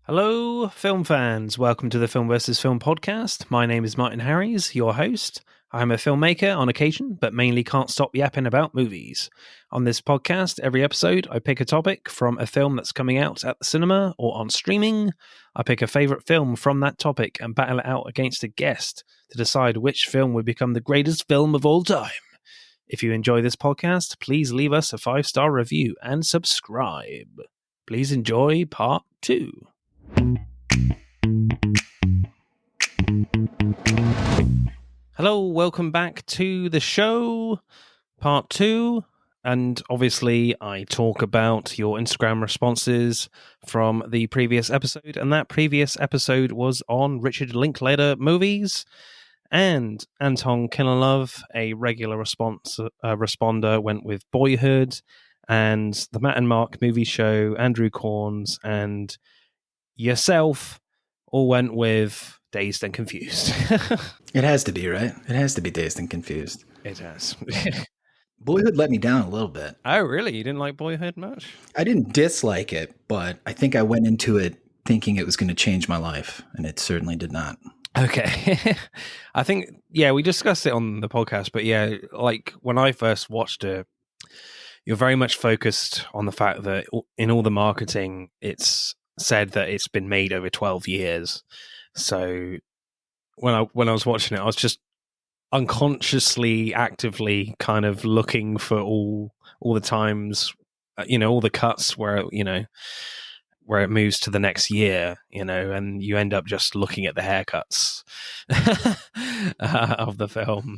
Hello, film fans. Welcome to the Film vs. Film podcast. My name is Martin Harries, your host. I'm a filmmaker on occasion, but mainly can't stop yapping about movies. On this podcast, every episode, I pick a topic from a film that's coming out at the cinema or on streaming. I pick a favourite film from that topic and battle it out against a guest to decide which film will become the greatest film of all time. If you enjoy this podcast, please leave us a 5-star review and subscribe. Please enjoy part 2. Hello, welcome back to the show, part 2, and obviously I talk about your Instagram responses from the previous episode, and that previous episode was on Richard Linklater movies, and Anton Killalove, a regular responder, went with Boyhood, and the Matt and Mark movie show, Andrew Corns, and yourself all went with Dazed and Confused. It has to be, right? It has to be Dazed and Confused. It has. Boyhood let me down a little bit. Oh, really? You didn't like Boyhood much? I didn't dislike it, but I think I went into it thinking it was going to change my life, and it certainly did not. Okay. I think, we discussed it on the podcast, but like when I first watched it, you're very much focused on the fact that in all the marketing, it's said that it's been made over 12 years. So when I was watching it, I was just unconsciously, actively kind of looking for all the times, all the cuts where where it moves to the next year, and you end up just looking at the haircuts of the film.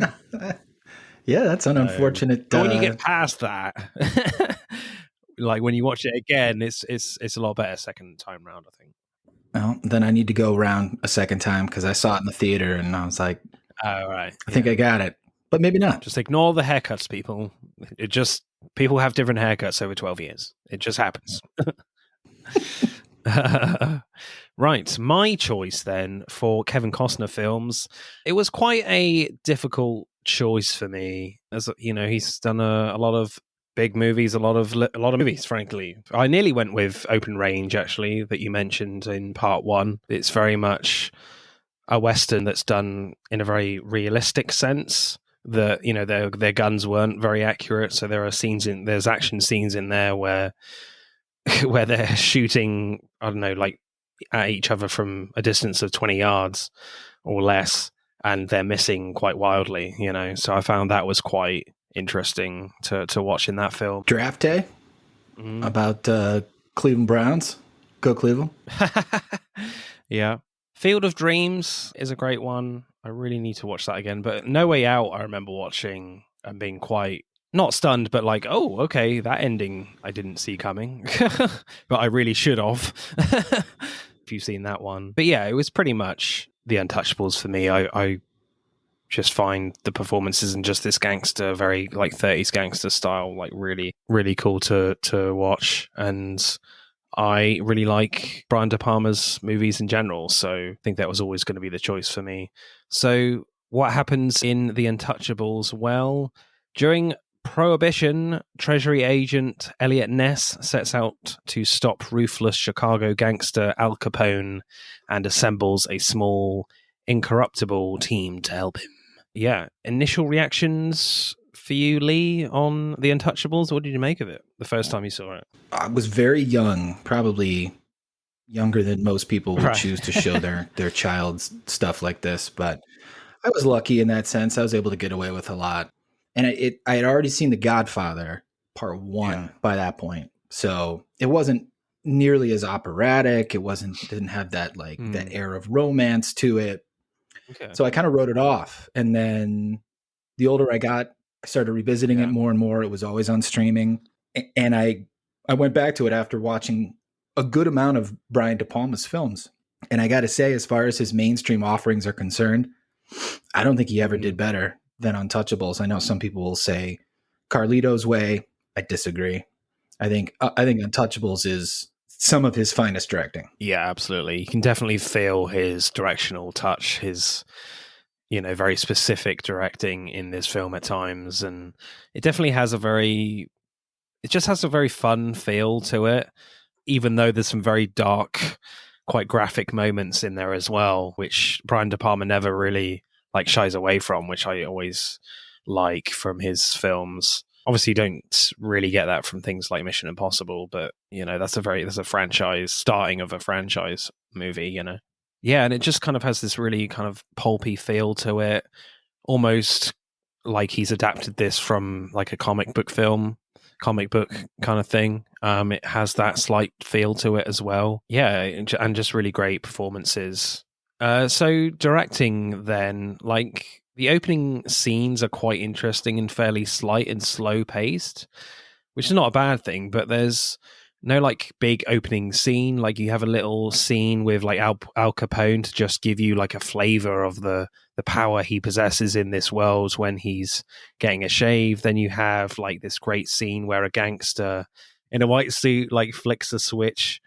Yeah, that's an unfortunate. But when you get past that, like when you watch it again, it's a lot better second time round, I think. Well, then I need to go around a second time because I saw it in the theater and I was like, "Oh, right, I think I got it," but maybe not. Just ignore the haircuts, people. People have different haircuts over 12 years. It just happens. Right, my choice then for Kevin Costner films. It was quite a difficult choice for me, as he's done a lot of big movies, a lot of movies. Frankly, I nearly went with Open Range, actually, that you mentioned in part 1. It's very much a Western that's done in a very realistic sense. That their guns weren't very accurate, so there's action scenes in there where they're shooting, I don't know, like at each other from a distance of 20 yards or less, and they're missing quite wildly, So I found that was quite interesting to watch in that film. Draft Day, about Cleveland Browns. Go Cleveland. Yeah. Field of Dreams is a great one. I really need to watch that again. But No Way Out, I remember watching and being quite, not stunned, but like, oh, okay, that ending I didn't see coming. But I really should have. If you've seen that one. But yeah, it was pretty much The Untouchables for me. I just find the performances and just this gangster, very like 30s gangster style, like really, really cool to watch. And I really like Brian De Palma's movies in general, so I think that was always going to be the choice for me. So what happens in The Untouchables? Well, during Prohibition, Treasury agent Elliot Ness sets out to stop ruthless Chicago gangster Al Capone and assembles a small, incorruptible team to help him. Yeah, initial reactions for you, Lee, on The Untouchables? What did you make of it the first time you saw it? I was very young, probably younger than most people would choose to show their child's stuff like this. But I was lucky in that sense. I was able to get away with a lot. And I had already seen The Godfather Part 1 by that point. So it wasn't nearly as operatic. It didn't have that that air of romance to it. Okay. So I kind of wrote it off. And then the older I got, I started revisiting it more and more. It was always on streaming. And I went back to it after watching a good amount of Brian De Palma's films. And I got to say, as far as his mainstream offerings are concerned, I don't think he ever did better than Untouchables. I know some people will say Carlito's Way. I disagree. I think Untouchables is some of his finest directing. Yeah, absolutely. You can definitely feel his directional touch, his very specific directing in this film at times, and it definitely has a very fun feel to it, even though there's some very dark quite graphic moments in there as well, which Brian De Palma never really like shies away from, which I always like from his films. Obviously, you don't really get that from things like Mission Impossible, but that's a franchise, starting of a franchise movie. Yeah, and it just kind of has this really kind of pulpy feel to it, almost like he's adapted this from like a comic book kind of thing. It has that slight feel to it as well. Yeah, and just really great performances. So directing then, like the opening scenes are quite interesting and fairly slight and slow paced, which is not a bad thing, but there's no like big opening scene. Like you have a little scene with like Al Capone to just give you like a flavor of the power he possesses in this world when he's getting a shave. Then you have like this great scene where a gangster in a white suit like flicks a switch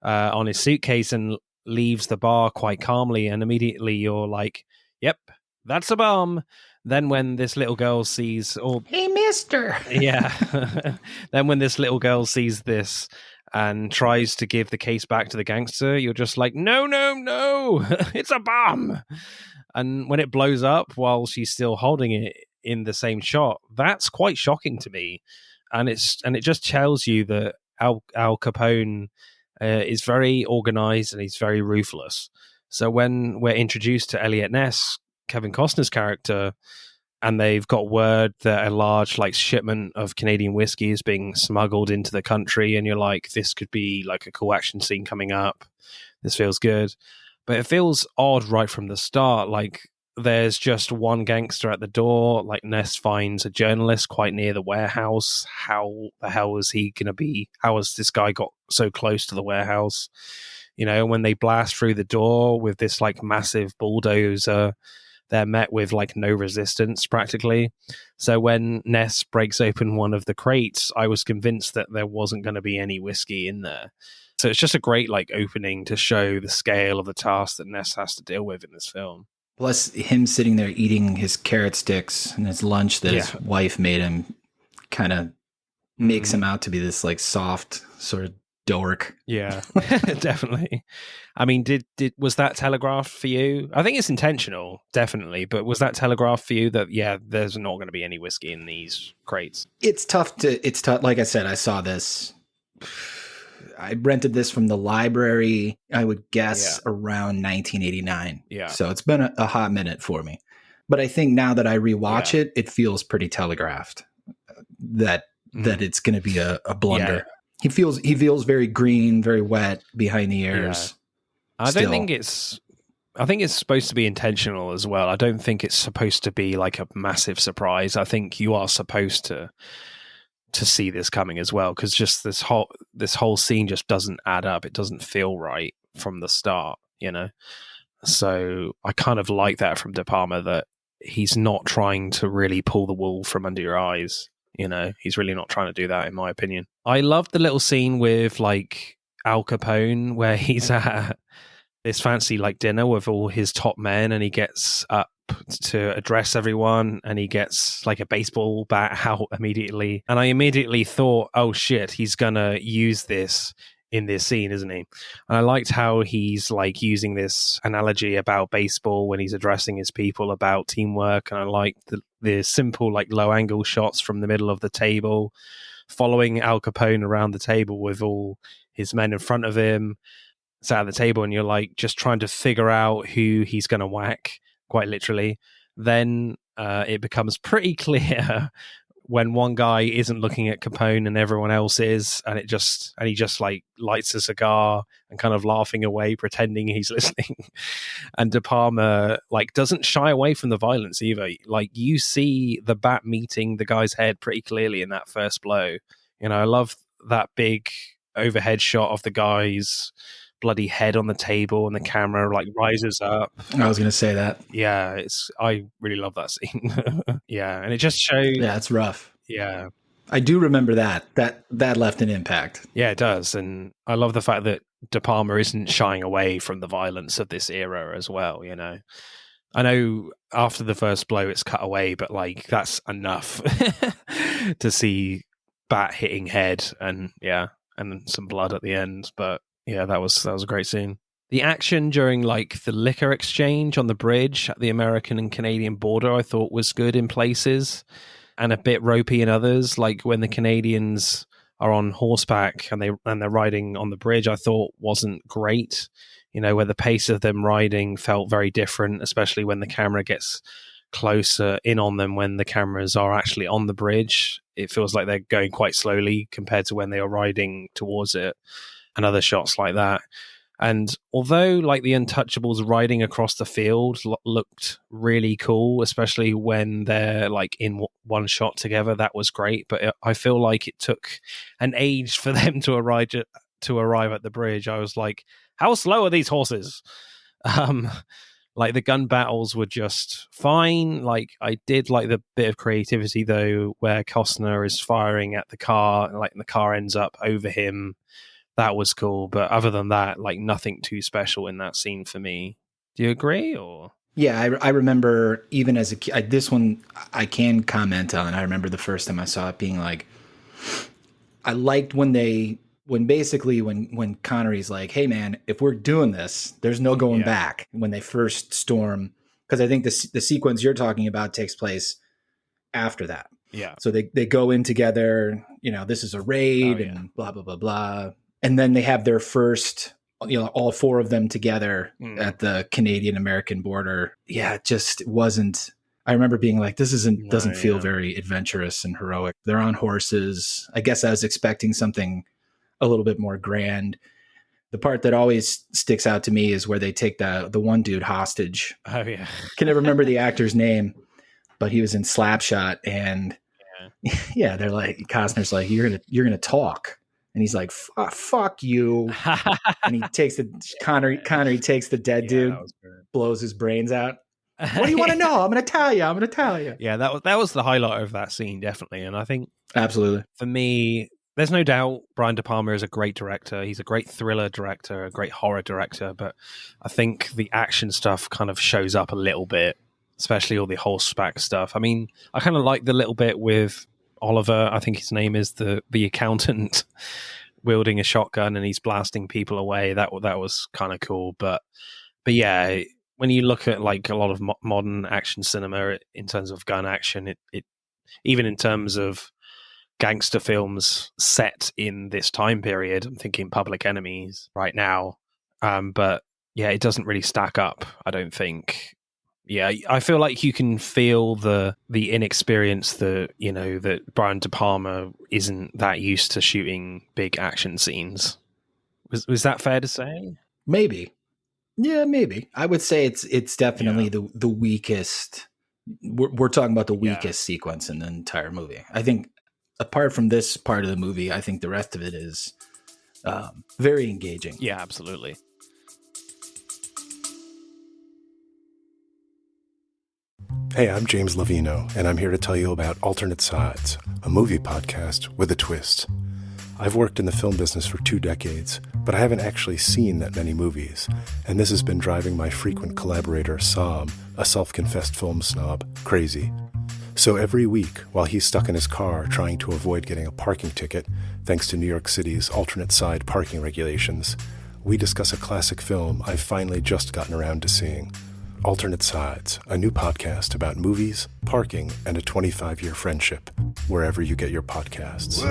on his suitcase and leaves the bar quite calmly, and immediately you're like, yep, that's a bomb. Then when this little girl sees, hey mister, yeah, then when this little girl sees this and tries to give the case back to the gangster, you're just like, no, it's a bomb. And when it blows up while she's still holding it in the same shot, that's quite shocking to me. And it just tells you that Al Capone is very organized and he's very ruthless. So when we're introduced to Elliot Ness, Kevin Costner's character, and they've got word that a large like shipment of Canadian whiskey is being smuggled into the country, and you're like, this could be like a cool action scene coming up. This feels good. But it feels odd right from the start. Like there's just one gangster at the door. Like Ness finds a journalist quite near the warehouse. How the hell is he going to be? How has this guy got so close to the warehouse? When they blast through the door with this like massive bulldozer, they're met with like no resistance practically. So when Ness breaks open one of the crates, I was convinced that there wasn't going to be any whiskey in there. So it's just a great like opening to show the scale of the task that Ness has to deal with in this film. Plus him sitting there eating his carrot sticks and his lunch that his wife made him kind of makes him out to be this like soft sort of dork. Yeah, definitely. I mean, was that telegraphed for you? I think it's intentional, definitely. But was that telegraphed for you that, there's not going to be any whiskey in these crates? It's tough. Like I said, I saw this. I rented this from the library, I would guess around 1989. Yeah. So it's been a hot minute for me. But I think now that I rewatch it, it feels pretty telegraphed that it's going to be a blunder. Yeah. He feels very green, very wet behind the ears. Yeah. I think it's supposed to be intentional as well. I don't think it's supposed to be like a massive surprise. I think you are supposed to see this coming as well, because just this whole scene just doesn't add up. It doesn't feel right from the start, So I kind of like that from De Palma, that he's not trying to really pull the wool from under your eyes. He's really not trying to do that, in my opinion. I love the little scene with like Al Capone where he's at this fancy like dinner with all his top men, and he gets up to address everyone, and he gets like a baseball bat out immediately. And I immediately thought, oh shit, he's gonna use this in this scene, isn't he? And I liked how he's like using this analogy about baseball when he's addressing his people about teamwork. And I like the simple like low angle shots from the middle of the table, following Al Capone around the table with all his men in front of him, sat at the table, and you're like just trying to figure out who he's going to whack, quite literally. Then it becomes pretty clear when one guy isn't looking at Capone and everyone else is, and he just like lights a cigar and kind of laughing away, pretending he's listening. And De Palma like doesn't shy away from the violence either. Like you see the bat meeting the guy's head pretty clearly in that first blow. I love that big overhead shot of the guy's bloody head on the table, and the camera like rises up. I was going to say that. Yeah, I really love that scene. Yeah, and it just shows. Yeah, it's rough. Yeah, I do remember that left an impact. Yeah, it does, and I love the fact that De Palma isn't shying away from the violence of this era as well. I know after the first blow it's cut away, but like that's enough to see bat hitting head and some blood at the end. But yeah, that was a great scene. The action during like the liquor exchange on the bridge at the American and Canadian border, I thought was good in places and a bit ropey in others. Like when the Canadians are on horseback and they're riding on the bridge, I thought wasn't great. You know, where the pace of them riding felt very different, especially when the camera gets closer in on them when the cameras are actually on the bridge. It feels like they're going quite slowly compared to when they are riding towards it, and other shots like that. And although like the Untouchables riding across the field looked really cool, especially when they're like in one shot together, that was great. But I feel like it took an age for them to arrive at the bridge. I was like, how slow are these horses? Like the gun battles were just fine. Like I did like the bit of creativity though, where Costner is firing at the car, like the car ends up over him. That was cool, but other than that, like nothing too special in that scene for me. Do you agree? Or yeah, I remember even as a kid, this one I can comment on. I remember the first time I saw it being like, I liked when Connery's like, hey man, if we're doing this, there's no going back. When they first storm, because I think the sequence you're talking about takes place after that. Yeah. So they go in together, you know, this is a raid and blah, blah, blah, blah. And then they have their first, you know, all four of them together at the Canadian-American border. Yeah, it just wasn't. I remember being like, this doesn't feel very adventurous and heroic. They're on horses. I guess I was expecting something a little bit more grand. The part that always sticks out to me is where they take the one dude hostage. Oh yeah. Can never remember the actor's name, but he was in Slapshot, and yeah, they're like, Costner's like, you're gonna talk. And he's like, fuck you. And he takes Connery takes the dead dude, blows his brains out. What do you want to know? I'm going to tell you. Yeah, that was the highlight of that scene, definitely. And I think absolutely for me, there's no doubt Brian De Palma is a great director. He's a great thriller director, a great horror director. But I think the action stuff kind of shows up a little bit, especially all the horseback stuff. I mean, I kind of like the little bit with Oliver, I think his name is, the accountant, wielding a shotgun and he's blasting people away. That was kind of cool. But yeah, when you look at like a lot of modern action cinema in terms of gun action, it even in terms of gangster films set in this time period, I'm thinking Public Enemies right now. But yeah, it doesn't really stack up, I don't think. Yeah, I feel like you can feel the inexperience that Brian De Palma isn't that used to shooting big action scenes. Was that fair to say? Maybe. Yeah, maybe. I would say it's definitely the weakest. We're talking about the weakest sequence in the entire movie. I think apart from this part of the movie, I think the rest of it is very engaging. Yeah, absolutely. Hey, I'm James Lovino, and I'm here to tell you about Alternate Sides, a movie podcast with a twist. I've worked in the film business for 2 decades, but I haven't actually seen that many movies, and this has been driving my frequent collaborator, Sam, a self-confessed film snob, crazy. So every week, while he's stuck in his car trying to avoid getting a parking ticket, thanks to New York City's alternate side parking regulations, we discuss a classic film I've finally just gotten around to seeing. Alternate Sides, a new podcast about movies, parking, and a 25-year friendship, wherever you get your podcasts.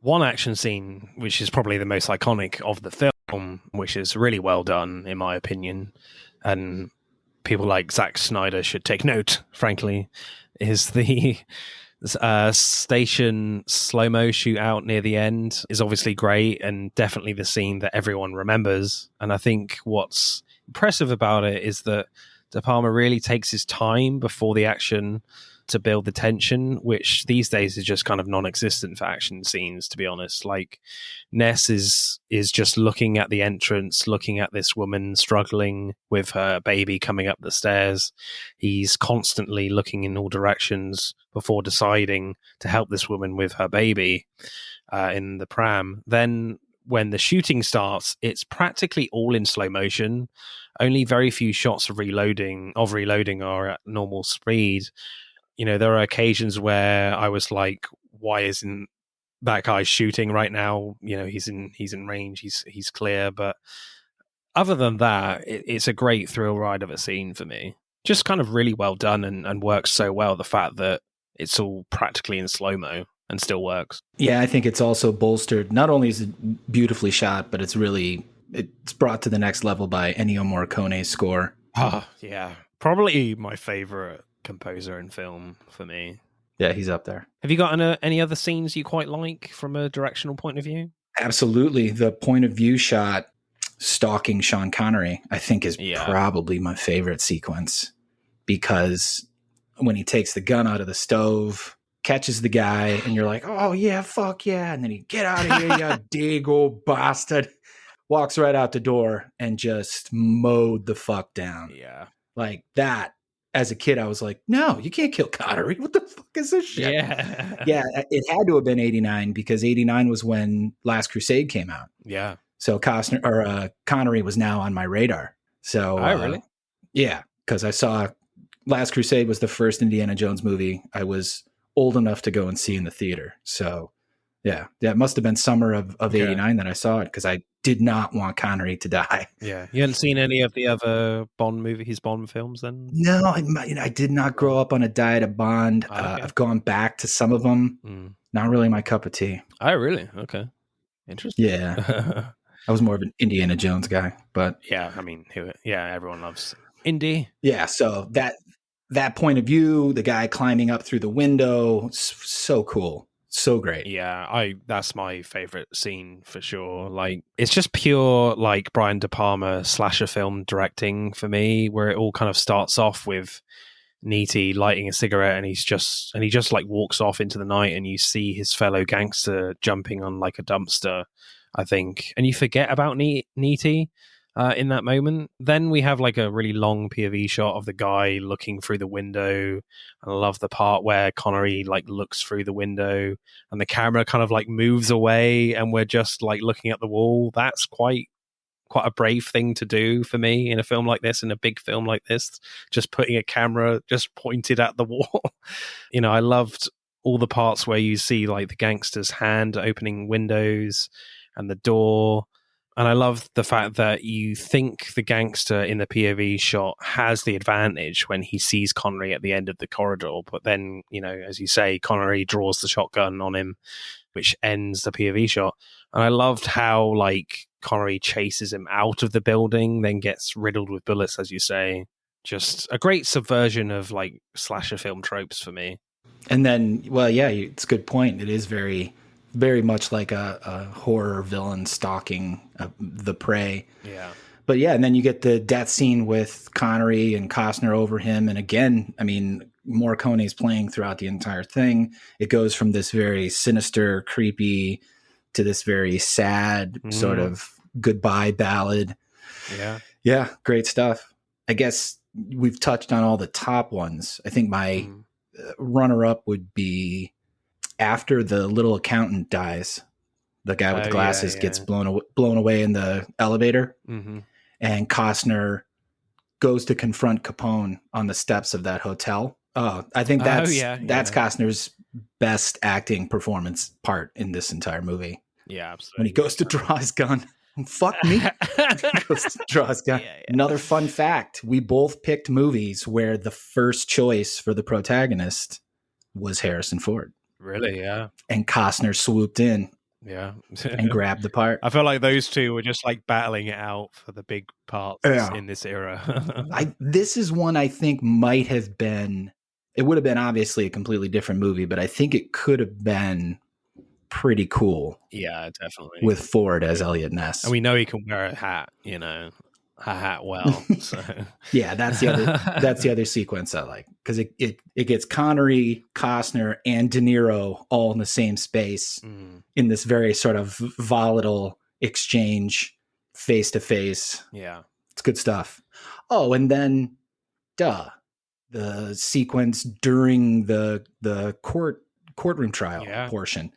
One action scene, which is probably the most iconic of the film, which is really well done, in my opinion, and people like Zack Snyder should take note, frankly, is the station slow-mo shootout near the end is obviously great and definitely the scene that everyone remembers. And I think what's impressive about it is that De Palma really takes his time before the action to build the tension, which these days is just kind of non-existent for action scenes, to be honest. Like Ness is just looking at the entrance, looking at this woman struggling with her baby coming up the stairs. He's constantly looking in all directions before deciding to help this woman with her baby in the pram. Then when the shooting starts, it's practically all in slow motion. Only very few shots of reloading are at normal speed. there are occasions where I was like, why isn't that guy shooting right now? He's in range, he's clear. But other than that, it's a great thrill ride of a scene for me. Just kind of really well done and works so well. The fact that it's all practically in slow-mo and still works. Yeah, I think it's also bolstered. Not only is it beautifully shot, but it's brought to the next level by Ennio Morricone's score. Oh, yeah. Probably my favorite composer in film for me. Yeah, he's up there. Have you got any other scenes you quite like from a directional point of view? Absolutely. The point of view shot stalking Sean Connery, I think, is probably my favorite sequence, because when he takes the gun out of the stove, catches the guy, and you're like, oh yeah, fuck yeah. And then he get out of here, you dig old bastard. Walks right out the door and just mowed the fuck down. Yeah. Like that. As a kid, I was like, no, you can't kill Connery. What the fuck is this shit? Yeah. Yeah, it had to have been 89, because 89 was when Last Crusade came out. Yeah. So Connery was now on my radar. So, really? Yeah, because I saw Last Crusade was the first Indiana Jones movie I was old enough to go and see in the theater. So, yeah, it must have been summer of 89 that I saw it, because I did not want Connery to die. Yeah. You hadn't seen any of the other his Bond films then? No, I did not grow up on a diet of Bond. Okay. I've gone back to some of them. Not really my cup of tea. Oh, really? Okay. Interesting. Yeah. I was more of an Indiana Jones guy, but yeah, I mean, everyone loves Indy. Yeah, so that point of view, the guy climbing up through the window, so cool. So great. Yeah, that's my favorite scene for sure. Like, it's just pure like Brian De Palma slasher film directing for me, where it all kind of starts off with Neety lighting a cigarette, and he just like walks off into the night, and you see his fellow gangster jumping on like a dumpster, I think, and you forget about Neety in that moment. Then we have like a really long POV shot of the guy looking through the window, and I love the part where Connery like looks through the window and the camera kind of like moves away, and we're just like looking at the wall. That's quite a brave thing to do for me in a film like this, in a big film like this, just putting a camera just pointed at the wall. I loved all the parts where you see like the gangster's hand opening windows and the door. And I love the fact that you think the gangster in the POV shot has the advantage when he sees Connery at the end of the corridor. But then, as you say, Connery draws the shotgun on him, which ends the POV shot. And I loved how like Connery chases him out of the building, then gets riddled with bullets, as you say. Just a great subversion of like slasher film tropes for me. And then, well, yeah, it's a good point. It is very, very much like a horror villain stalking the prey. Yeah. But yeah, and then you get the death scene with Connery and Costner over him. And again, I mean, Morricone's playing throughout the entire thing. It goes from this very sinister, creepy to this very sad sort of goodbye ballad. Yeah. Yeah, great stuff. I guess we've touched on all the top ones. I think my runner-up would be after the little accountant dies. The guy with the glasses gets blown away in the elevator. Mm-hmm. And Costner goes to confront Capone on the steps of that hotel. I think that's Costner's best acting performance part in this entire movie. Yeah, absolutely. When he goes to draw his gun. Fuck me. He goes to draw his gun. Yeah. Another fun fact. We both picked movies where the first choice for the protagonist was Harrison Ford. Really? Yeah. And Costner swooped in. Yeah. And grabbed the part. I feel like those two were just like battling it out for the big parts in this era. This is one I think might have been, it would have been obviously a completely different movie, but I think it could have been pretty cool. Yeah, definitely. With Ford as Elliot Ness. And we know he can wear a hat, a hat well. So yeah, that's the other sequence I like, because it gets Connery, Costner, and De Niro all in the same space in this very sort of volatile exchange, face to face. Yeah, it's good stuff. Oh, and then the sequence during the courtroom trial portion,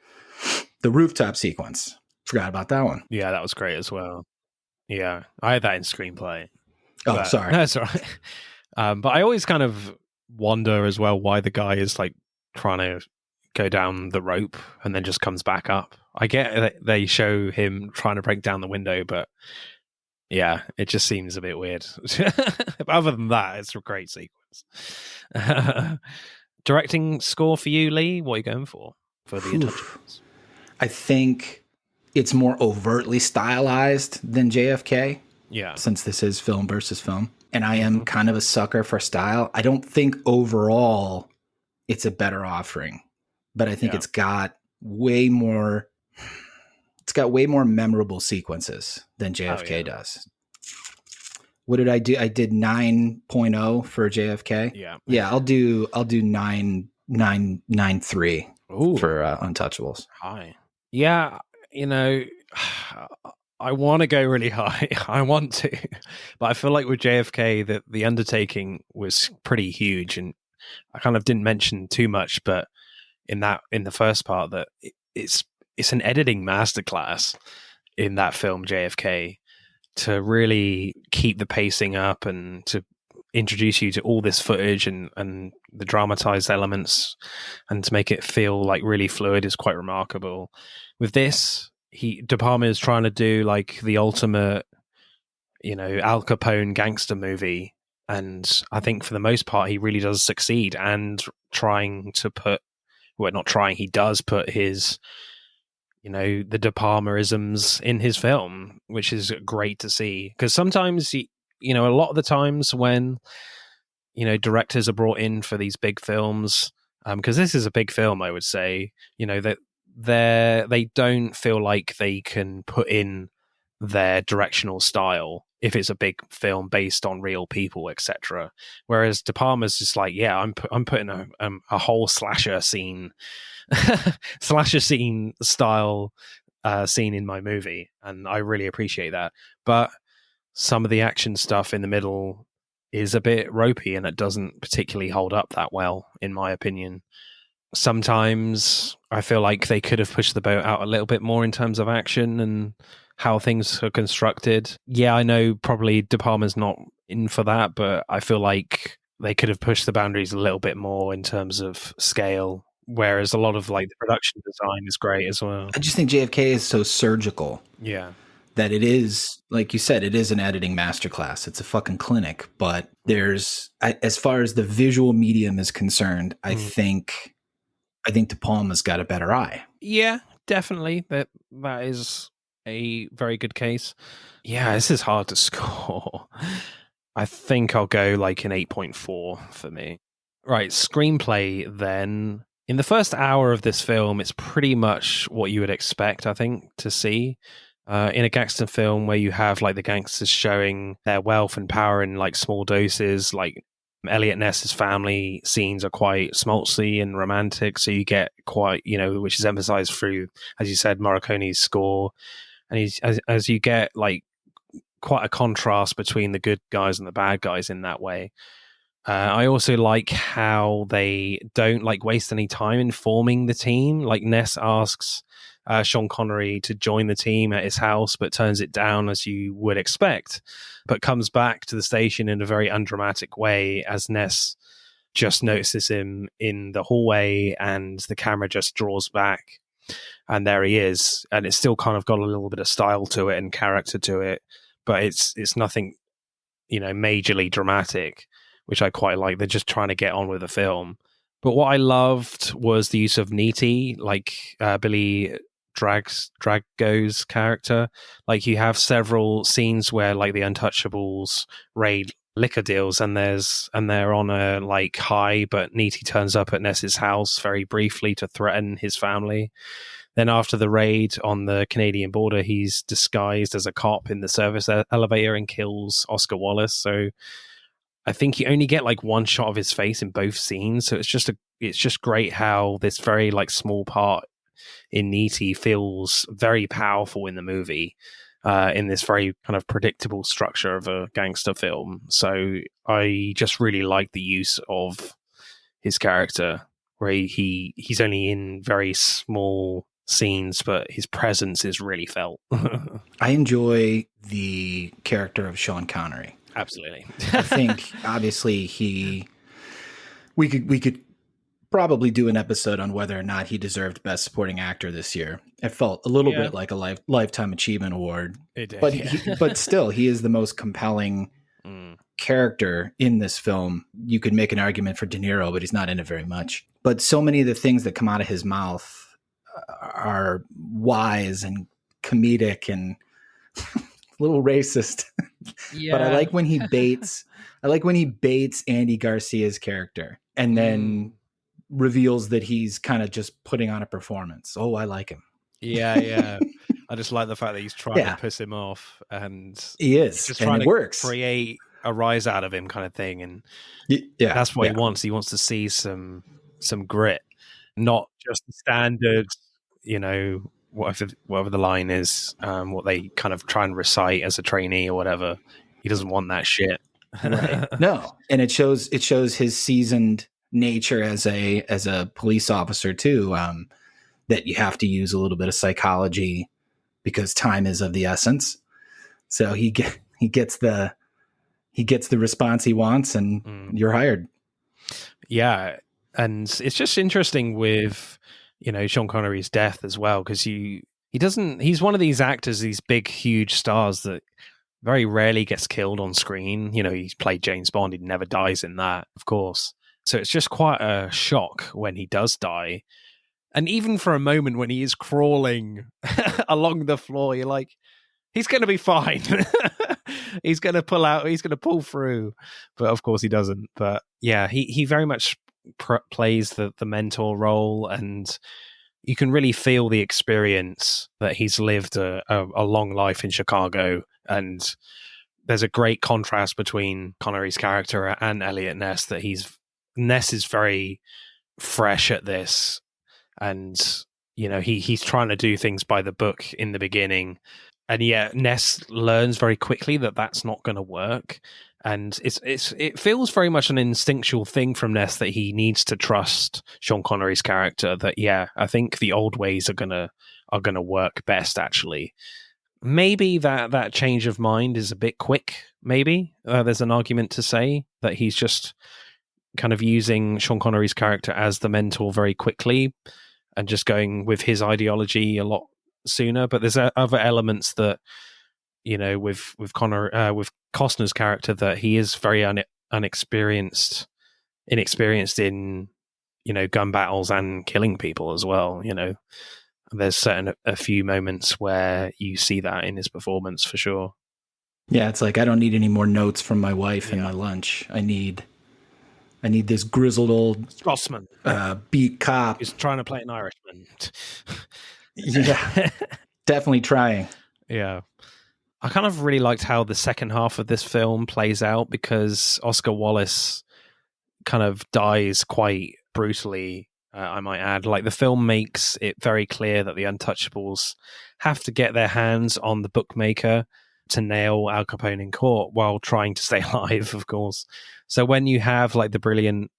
the rooftop sequence. Forgot about that one. Yeah, that was great as well. Yeah, I had that in screenplay. Oh, sorry. That's all right. But I always kind of wonder as well why the guy is like trying to go down the rope and then just comes back up. I get that they show him trying to break down the window, but yeah, it just seems a bit weird. Other than that, it's a great sequence. Directing score for you, Lee? What are you going for the Untouchables? I think it's more overtly stylized than JFK. Yeah. Since this is film versus film. And I am kind of a sucker for style. I don't think overall it's a better offering, but I think it's got way more memorable sequences than JFK does. What did I do? I did 9.0 for JFK. Yeah. Yeah, I'll do 9.3 for Untouchables. High. Yeah, you know, I want to go really high. I want to, but I feel like with JFK that the undertaking was pretty huge, and I kind of didn't mention too much, but in the first part that it's an editing masterclass in that film JFK to really keep the pacing up and to introduce you to all this footage and the dramatized elements and to make it feel like really fluid is quite remarkable. With this, De Palma is trying to do like the ultimate, you know, Al Capone gangster movie, and I think for the most part he really does succeed, and he does put his, you know, the De Palma-isms in his film, which is great to see. Because sometimes, you know, a lot of the times when, you know, directors are brought in for these big films, because this is a big film, I would say, you know, that they don't feel like they can put in their directional style if it's a big film based on real people, etc. Whereas De Palma's just like, yeah, I'm putting a whole slasher scene style scene in my movie, and I really appreciate that. But some of the action stuff in the middle is a bit ropey, and it doesn't particularly hold up that well, in my opinion. Sometimes I feel like they could have pushed the boat out a little bit more in terms of action and how things are constructed. Yeah, I know probably De Palma's not in for that, but I feel like they could have pushed the boundaries a little bit more in terms of scale, whereas a lot of like the production design is great as well. I just think JFK is so surgical. Yeah. That it is, like you said, it is an editing masterclass. It's a fucking clinic, but as far as the visual medium is concerned, I think De Palma's got a better eye. Yeah, definitely. That is a very good case. Yeah, this is hard to score. I think I'll go like an 8.4 for me. Right, screenplay then. In the first hour of this film, it's pretty much what you would expect, I think, to see. In a gangster film where you have like the gangsters showing their wealth and power in like small doses, like Elliot Ness's family scenes are quite schmaltzy and romantic, so you get quite, you know, which is emphasized through, as you said, Morricone's score, and as you get like quite a contrast between the good guys and the bad guys in that way. I also like how they don't like waste any time in forming the team. Like Ness asks Sean Connery to join the team at his house, but turns it down as you would expect, but comes back to the station in a very undramatic way as Ness just notices him in the hallway and the camera just draws back and there he is. And it's still kind of got a little bit of style to it and character to it, but it's nothing, you know, majorly dramatic, which I quite like. They're just trying to get on with the film. But what I loved was the use of Neety, like Billy Drago's character. Like you have several scenes where like the Untouchables raid liquor deals and they're on a like high, but Neety turns up at Ness's house very briefly to threaten his family. Then after the raid on the Canadian border, he's disguised as a cop in the service elevator and kills Oscar Wallace. So I think you only get like one shot of his face in both scenes. So it's just great how this very like small part in Neety feels very powerful in the movie, in this very kind of predictable structure of a gangster film. So I just really like the use of his character, where he's only in very small scenes, but his presence is really felt. I enjoy the character of Sean Connery. Absolutely. I think obviously We could probably do an episode on whether or not he deserved Best Supporting Actor this year. It felt a little bit like a Lifetime Achievement Award. It did, but but still, he is the most compelling character in this film. You could make an argument for De Niro, but he's not in it very much. But so many of the things that come out of his mouth are wise and comedic and a little racist. Yeah. But I like when he baits Andy Garcia's character and then reveals that he's kind of just putting on a performance. Oh, I like him. Yeah. I just like the fact that he's trying to piss him off, and he is. He's just and trying it to works. Create a rise out of him kind of thing. And that's what he wants. He wants to see some grit, not just the standard, whatever the line is, what they kind of try and recite as a trainee or whatever. He doesn't want that shit. Right. No. And it shows his seasoned nature as a police officer too, that you have to use a little bit of psychology because time is of the essence. So he gets the response he wants, and you're hired. Yeah. And it's just interesting with, Sean Connery's death as well, because he's one of these actors, these big, huge stars that very rarely gets killed on screen. He's played James Bond. He never dies in that, of course. So it's just quite a shock when he does die. And even for a moment when he is crawling along the floor, you're like, he's going to be fine. He's going to pull through. But of course he doesn't. But yeah, he very much plays the mentor role, and you can really feel the experience that he's lived a long life in Chicago. And there's a great contrast between Connery's character and Elliot Ness, that Ness is very fresh at this, and he's trying to do things by the book in the beginning, and yet Ness learns very quickly that that's not going to work. And it feels very much an instinctual thing from Ness that he needs to trust Sean Connery's character. That I think the old ways are gonna work best. Actually, maybe that change of mind is a bit quick. Maybe there's an argument to say that he's just kind of using Sean Connery's character as the mentor very quickly, and just going with his ideology a lot sooner. But there's other elements that, with Costner's character, that he is very inexperienced in, gun battles and killing people as well. There's a few moments where you see that in his performance for sure. Yeah, it's like, I don't need any more notes from my wife and my lunch. I need this grizzled old Scotsman, beat cop. He's trying to play an Irishman. Yeah, definitely trying. Yeah. I kind of really liked how the second half of this film plays out, because Oscar Wallace kind of dies quite brutally, I might add. Like, the film makes it very clear that the Untouchables have to get their hands on the bookmaker to nail Al Capone in court while trying to stay alive, of course. So when you have like the brilliant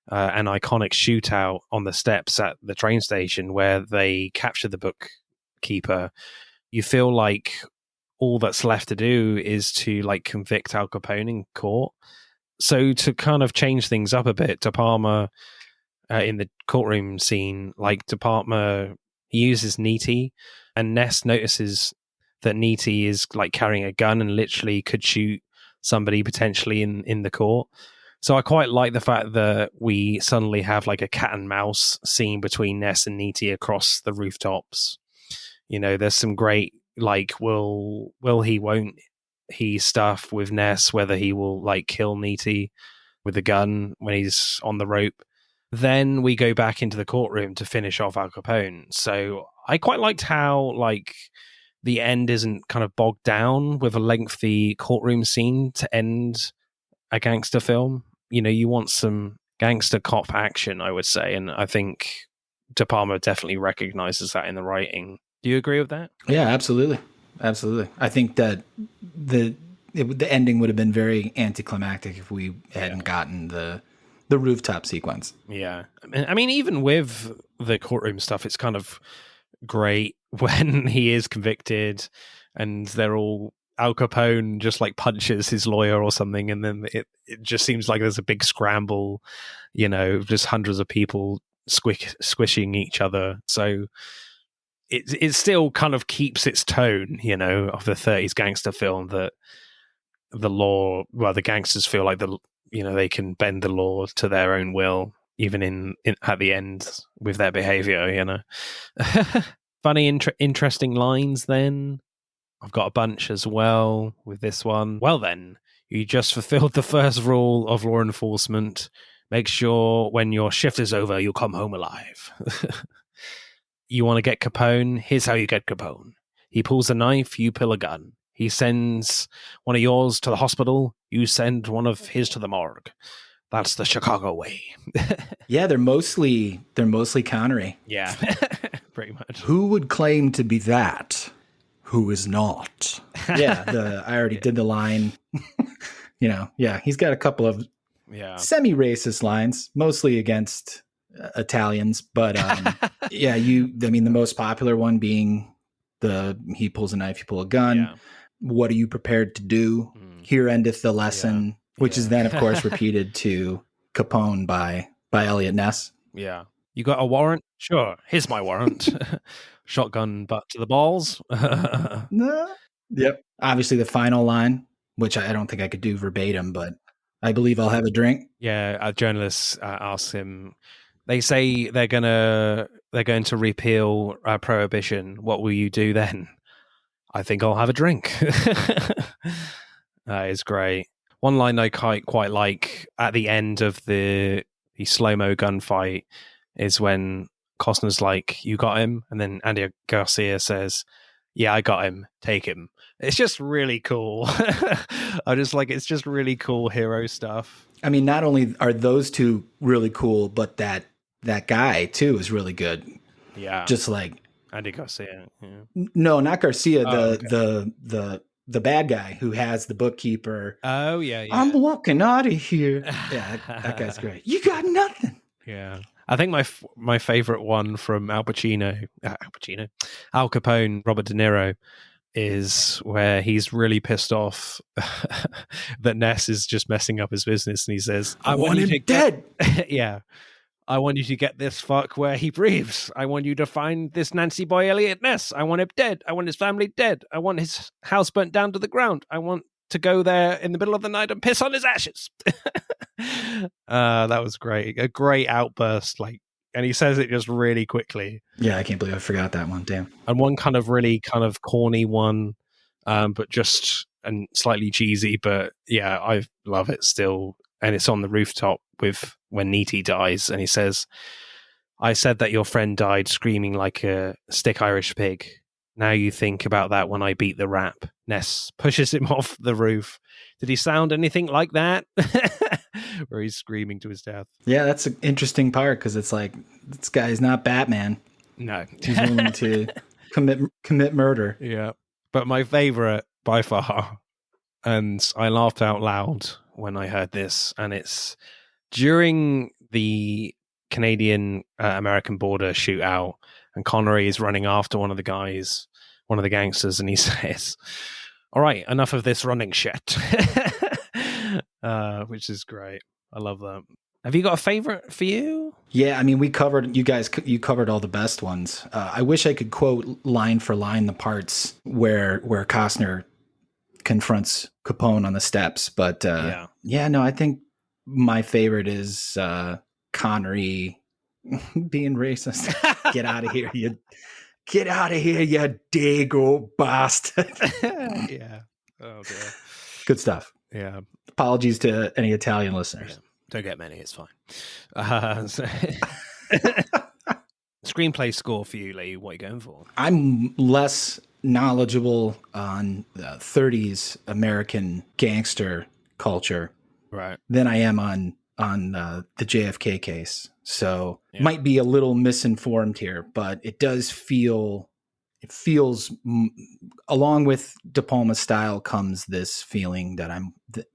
and iconic shootout on the steps at the train station where they capture the bookkeeper, you feel like all that's left to do is to like convict Al Capone in court. So to kind of change things up a bit, De Palma in the courtroom scene, like De Palma, he uses Nitti, and Ness notices that Nitti is like carrying a gun and literally could shoot somebody potentially in the court. So I quite like the fact that we suddenly have like a cat and mouse scene between Ness and Nitti across the rooftops. There's some great like will he, won't he stuff with Ness, whether he will like kill Nitti with a gun when he's on the rope. Then we go back into the courtroom to finish off Al Capone. So I quite liked how like the end isn't kind of bogged down with a lengthy courtroom scene to end a gangster film. You want some gangster cop action, I would say. And I think De Palma definitely recognizes that in the writing. Do you agree with that? Yeah, absolutely. Absolutely. I think that the ending would have been very anticlimactic if we hadn't gotten the rooftop sequence. Yeah. I mean, even with the courtroom stuff, it's kind of great when he is convicted and they're all Al Capone just like punches his lawyer or something, and then it just seems like there's a big scramble, just hundreds of people squishing each other. So it still kind of keeps its tone, of the 30s gangster film, that the gangsters feel like they can bend the law to their own will, even in at the end with their behavior, Funny, interesting lines then. I've got a bunch as well with this one. Well then, you just fulfilled the first rule of law enforcement. Make sure when your shift is over, you'll come home alive. You want to get Capone? Here's how you get Capone. He pulls a knife, you pull a gun. He sends one of yours to the hospital, you send one of his to the morgue. That's the Chicago way. Yeah, they're mostly Connery. Yeah, pretty much. Who would claim to be that? Who is not? Yeah, I already did the line. He's got a couple of semi-racist lines, mostly against Italians, but the most popular one being he pulls a knife, you pull a gun. Yeah. What are you prepared to do? Here endeth the lesson, which is then, of course, repeated to Capone by Elliot Ness. Yeah. You got a warrant? Sure. Here's my warrant. Shotgun butt to the balls. No. Yep. Obviously, the final line, which I don't think I could do verbatim, but I believe I'll have a drink. Yeah. A journalist asks him. They say they're going to repeal prohibition. What will you do then? I think I'll have a drink. That is great. One line I quite like at the end of the slow-mo gunfight is when Costner's like, you got him? And then Andy Garcia says, yeah, I got him. Take him. It's just really cool. It's just really cool hero stuff. I mean, not only are those two really cool, but that guy too is really good. Yeah. Just like Andy Garcia. Yeah. No, not Garcia. The bad guy who has the bookkeeper. Oh yeah. I'm walking out of here. Yeah, that guy's great. You got nothing. Yeah. I think my favorite one from Al Capone, Robert De Niro, is where he's really pissed off that Ness is just messing up his business, and he says, I want him dead. Yeah. I want you to get this fuck where he breathes. I want you to find this Nancy boy Elliot Ness. I want him dead. I want his family dead. I want his house burnt down to the ground. I want to go there in the middle of the night and piss on his ashes. That was great. A great outburst. And he says it just really quickly. Yeah, I can't believe I forgot that one. Damn. And one kind of really kind of corny one, but just and slightly cheesy. But yeah, I love it still. And it's on the rooftop with when Neaty dies, and he says, I said that your friend died screaming like a stick Irish pig. Now you think about that when I beat the rap. Ness pushes him off the roof. Did he sound anything like that? Where he's screaming to his death. Yeah, that's an interesting part, because it's like, this guy's not Batman. No. He's willing to commit murder. Yeah. But my favorite by far, and I laughed out loud when I heard this, and it's during the Canadian American border shootout, and Connery is running after one of the gangsters, and he says, all right, enough of this running shit. Which is great. I love that. Have you got a favorite for you? Yeah, I mean, you covered all the best ones. I wish I could quote line for line the parts where Costner confronts Capone on the steps, but I think my favorite is Connery being racist. Get out of here, you dago bastard. Yeah. Oh dear. Good stuff. Yeah. Apologies to any Italian listeners. Yeah. Don't get many, it's fine. Screenplay score for you, Lee. What are you going for? I'm less knowledgeable on the 30s American gangster culture, right, than I am on the JFK case. So might be a little misinformed here, but it feels along with De Palma's style comes this feeling that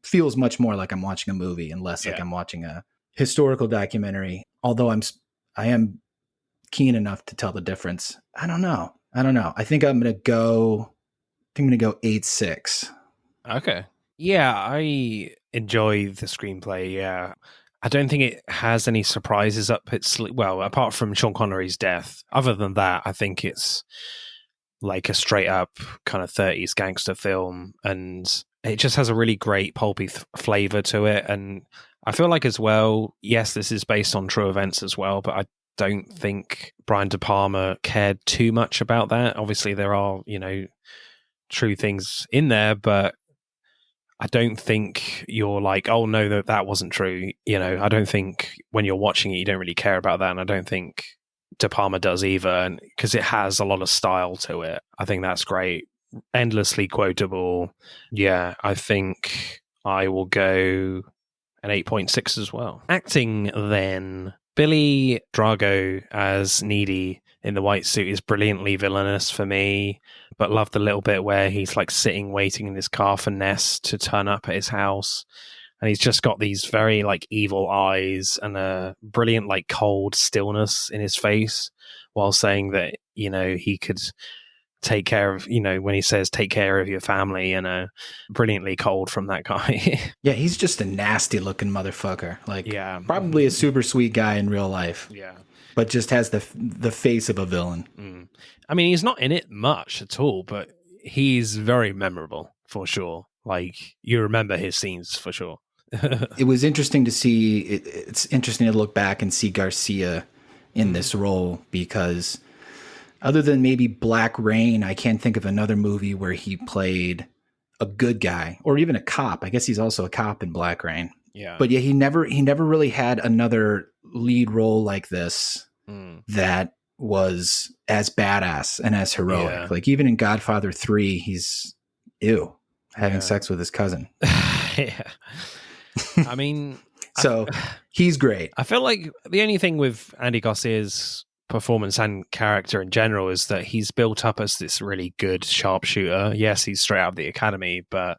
feels much more like I'm watching a movie and less like I'm watching a historical documentary. Although I am keen enough to tell the difference. I don't know. I think I'm going to go 8-6. Okay. Yeah, I enjoy the screenplay, yeah. I don't think it has any surprises up its sleeve. Well, apart from Sean Connery's death. Other than that, I think it's like a straight up kind of 30s gangster film, and it just has a really great pulpy flavor to it. And I feel like as well, yes, this is based on true events as well, but I don't think Brian De Palma cared too much about that. Obviously, there are, true things in there, but I don't think you're like, oh no, that wasn't true. I don't think when you're watching it, you don't really care about that. And I don't think De Palma does either. And because it has a lot of style to it, I think that's great. Endlessly quotable. Yeah, I think I will go an 8.6 as well. Acting then. Billy Drago as Needy in the white suit is brilliantly villainous for me, but love the little bit where he's like sitting waiting in his car for Ness to turn up at his house, and he's just got these very like evil eyes and a brilliant like cold stillness in his face while saying that he could take care of, when he says take care of your family, brilliantly cold from that guy. Yeah, he's just a nasty looking motherfucker. Like, yeah, probably a super sweet guy in real life. Yeah, but just has the face of a villain. I mean, he's not in it much at all, but he's very memorable for sure. Like, you remember his scenes for sure. It was interesting to see. It's interesting to look back and see Garcia in this role, because other than maybe Black Rain, I can't think of another movie where he played a good guy or even a cop. I guess he's also a cop in Black Rain. Yeah. But yeah, he never really had another lead role like this that was as badass and as heroic. Yeah. Like even in Godfather 3, he's having sex with his cousin. Yeah. I mean, so he's great. I feel like the only thing with Andy Garcia's performance and character in general is that he's built up as this really good sharpshooter. Yes, he's straight out of the academy, but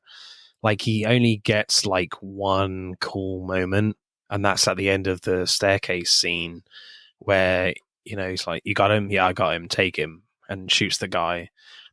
like he only gets like one cool moment, and that's at the end of the staircase scene where he's like, you got him? Yeah, I got him, take him, and shoots the guy.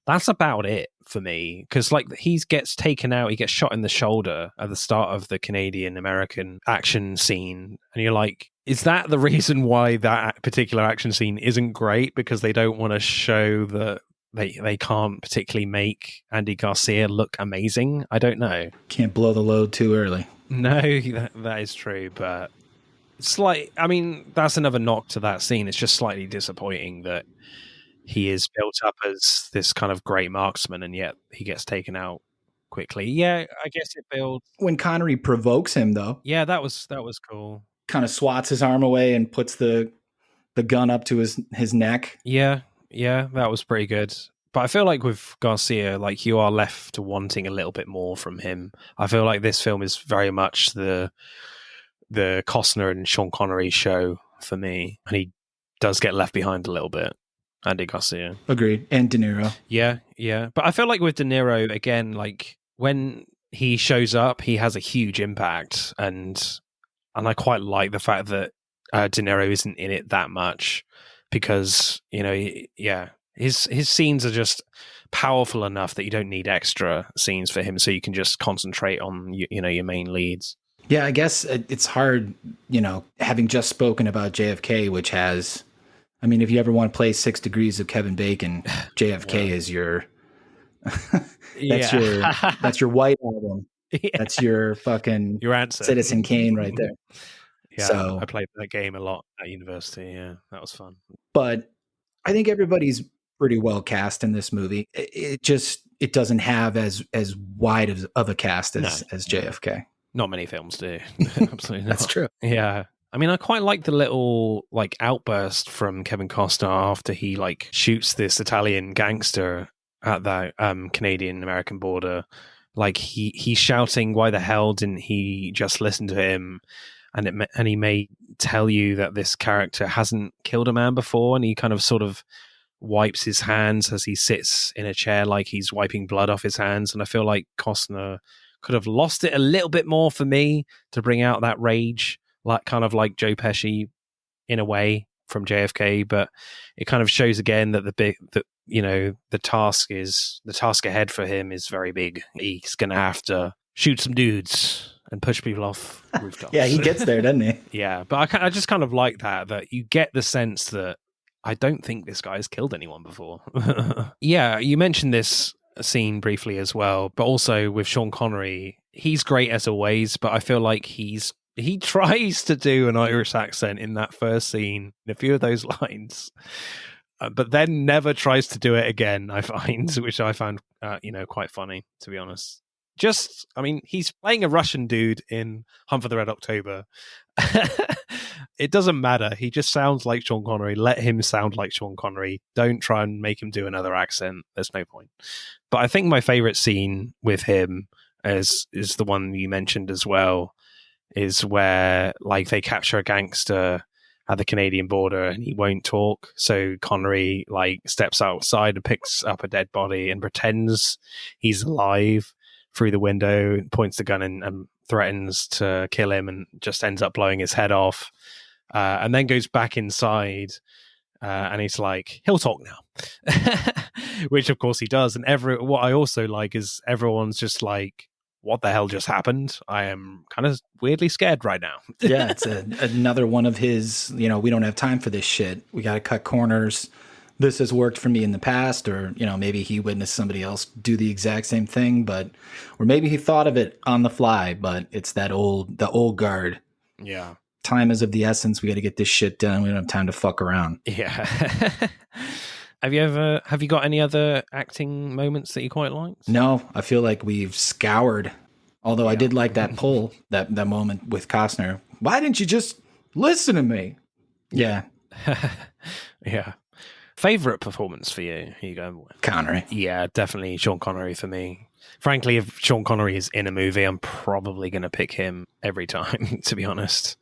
That's about it for me, because like he gets taken out, he gets shot in the shoulder at the start of the Canadian American action scene, and you're like, is that the reason why that particular action scene isn't great? Because they don't want to show that they can't particularly make Andy Garcia look amazing? I don't know. Can't blow the load too early. No, that is true, but it's like, I mean, that's another knock to that scene. It's just slightly disappointing that he is built up as this kind of great marksman, and yet he gets taken out quickly. Yeah, I guess it builds. When Connery provokes him, though. Yeah, that was cool. Kind of swats his arm away and puts the gun up to his neck. Yeah, that was pretty good. But I feel like with Garcia, like you are left wanting a little bit more from him. I feel like this film is very much the Costner and Sean Connery show for me, and he does get left behind a little bit. Andy Garcia. Agreed. And De Niro. Yeah. But I feel like with De Niro, again, like when he shows up, he has a huge impact, and I quite like the fact that De Niro isn't in it that much, because his scenes are just powerful enough that you don't need extra scenes for him, so you can just concentrate on your main leads. Yeah, I guess it's hard, having just spoken about JFK, which has, I mean, if you ever want to play 6 Degrees of Kevin Bacon, JFK is your that's your White Album. Yeah. That's your fucking your answer. Citizen Kane right there. Yeah, so, I played that game a lot at university. Yeah, that was fun. But I think everybody's pretty well cast in this movie. It doesn't have as wide of a cast as JFK. Not many films do. Absolutely not. That's true. Yeah. I mean, I quite like the little like outburst from Kevin Costner after he like shoots this Italian gangster at the Canadian American border. Like he's shouting, "Why the hell didn't he just listen to him?" And he may tell you that this character hasn't killed a man before, and he kind of sort of wipes his hands as he sits in a chair, like he's wiping blood off his hands. And I feel like Costner could have lost it a little bit more for me to bring out that rage, like kind of like Joe Pesci in a way from JFK. But it kind of shows again that the task ahead for him is very big. He's going to have to shoot some dudes and push people off rooftops. Yeah, he gets there, doesn't he? Yeah, but I just kind of like that you get the sense that I don't think this guy has killed anyone before. Yeah, you mentioned this scene briefly as well, but also with Sean Connery, he's great as always, but I feel like he tries to do an Irish accent in that first scene, in a few of those lines, but then never tries to do it again, I find, which I found, quite funny, to be honest. He's playing a Russian dude in Hunt for the Red October. It doesn't matter. He just sounds like Sean Connery. Let him sound like Sean Connery. Don't try and make him do another accent. There's no point. But I think my favorite scene with him is the one you mentioned as well, is where like they capture a gangster at the Canadian border and he won't talk. So Connery like steps outside and picks up a dead body and pretends he's alive through the window, points the gun and threatens to kill him and just ends up blowing his head off. And then goes back inside and he's like, he'll talk now. Which of course he does. And what I also like is everyone's just like, what the hell just happened? I am kind of weirdly scared right now. Yeah, it's another one of his, we don't have time for this shit. We got to cut corners. This has worked for me in the past, or, maybe he witnessed somebody else do the exact same thing, or maybe he thought of it on the fly, but it's the old guard. Yeah. Time is of the essence. We got to get this shit done. We don't have time to fuck around. Yeah. Have you got any other acting moments that you quite liked? No, I feel like we've scoured. Although I did like that pull, that moment with Costner. Why didn't you just listen to me? Yeah. Yeah. Favorite performance for you? Who you going with? Connery. Yeah, definitely Sean Connery for me. Frankly, if Sean Connery is in a movie, I'm probably going to pick him every time, to be honest.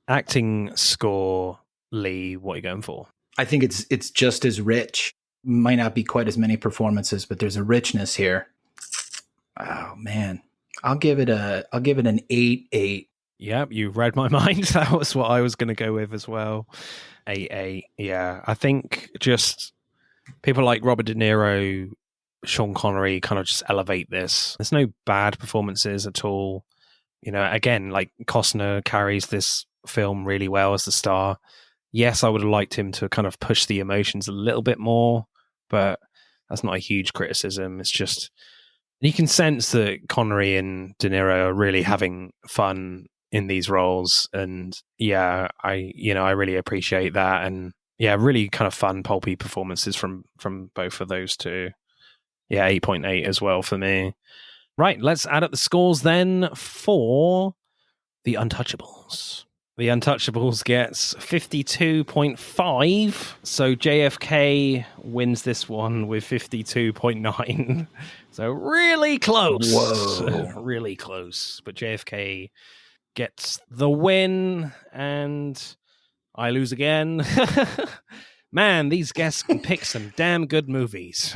Acting score, Lee, what are you going for? I think it's just as rich. Might not be quite as many performances, but there's a richness here. Oh man, I'll give it an 8/8. Yep, you read my mind. That was what I was going to go with as well. 8/8. Yeah, I think just people like Robert De Niro, Sean Connery kind of just elevate this. There's no bad performances at all. Again, like Costner carries this film really well as the star. Yes, I would have liked him to kind of push the emotions a little bit more, but that's not a huge criticism. It's just you can sense that Connery and De Niro are really having fun in these roles, and yeah, I really appreciate that, and yeah, really kind of fun pulpy performances from both of those two. Yeah, 8.8 as well for me. Right, let's add up the scores then for The Untouchables. The Untouchables gets 52.5, so JFK wins this one with 52.9. So really close. Whoa. Really close. But JFK gets the win, and I lose again. Man, these guests can pick some damn good movies.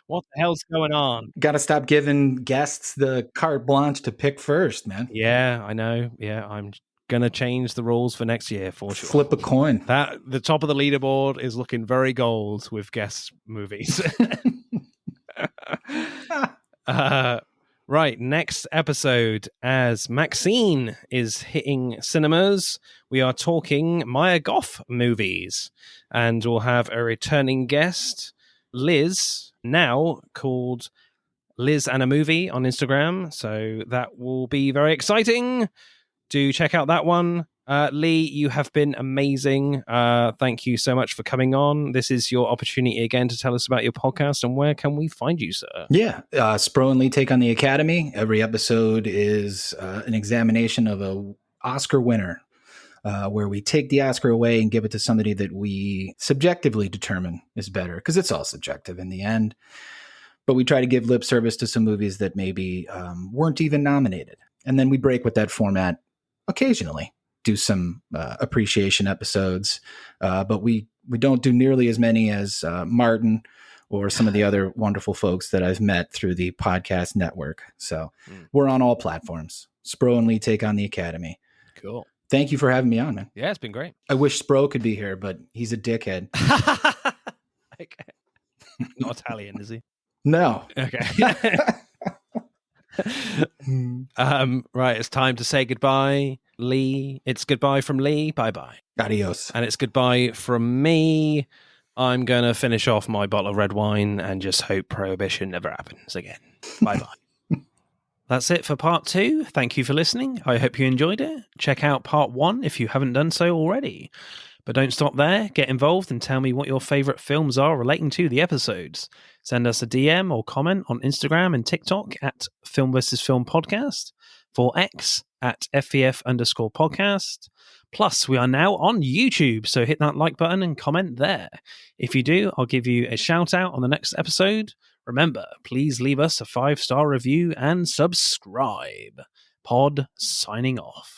What the hell's going on? Got to stop giving guests the carte blanche to pick first, man. Yeah, I know. Yeah, I'm gonna change the rules for next year for sure. Flip a coin. The top of the leaderboard is looking very gold with guest movies. Right, next episode, as Maxine is hitting cinemas, we are talking Maya Goth movies, and we'll have a returning guest, Liz, now called Liz and a Movie on Instagram, so that will be very exciting. Do check out that one. Lee, you have been amazing. Thank you so much for coming on. This is your opportunity again to tell us about your podcast, and where can we find you, sir? Yeah, Spro and Lee Take on the Academy. Every episode is an examination of a Oscar winner, where we take the Oscar away and give it to somebody that we subjectively determine is better, because it's all subjective in the end. But we try to give lip service to some movies that maybe weren't even nominated. And then we break with that format occasionally. Do some appreciation episodes, but we don't do nearly as many as Martin or some of the other wonderful folks that I've met through the podcast network. So we're on all platforms. Spro and Lee Take on the Academy. Cool. Thank you for having me on, man. Yeah, it's been great. I wish Spro could be here, but he's a dickhead. Okay. Not Italian, is he? No. Okay. Right, it's time to say goodbye. Lee, it's goodbye from Lee. Bye-bye. Adios. And it's goodbye from me. I'm going to finish off my bottle of red wine and just hope Prohibition never happens again. Bye-bye. That's it for part 2. Thank you for listening. I hope you enjoyed it. Check out part 1 if you haven't done so already. But don't stop there. Get involved and tell me what your favourite films are relating to the episodes. Send us a DM or comment on Instagram and TikTok at Film vs. Film Podcast, for X at FVF_podcast. Plus, we are now on YouTube, so hit that like button and comment there. If you do, I'll give you a shout out on the next episode. Remember, please leave us a 5-star review and subscribe. Pod signing off.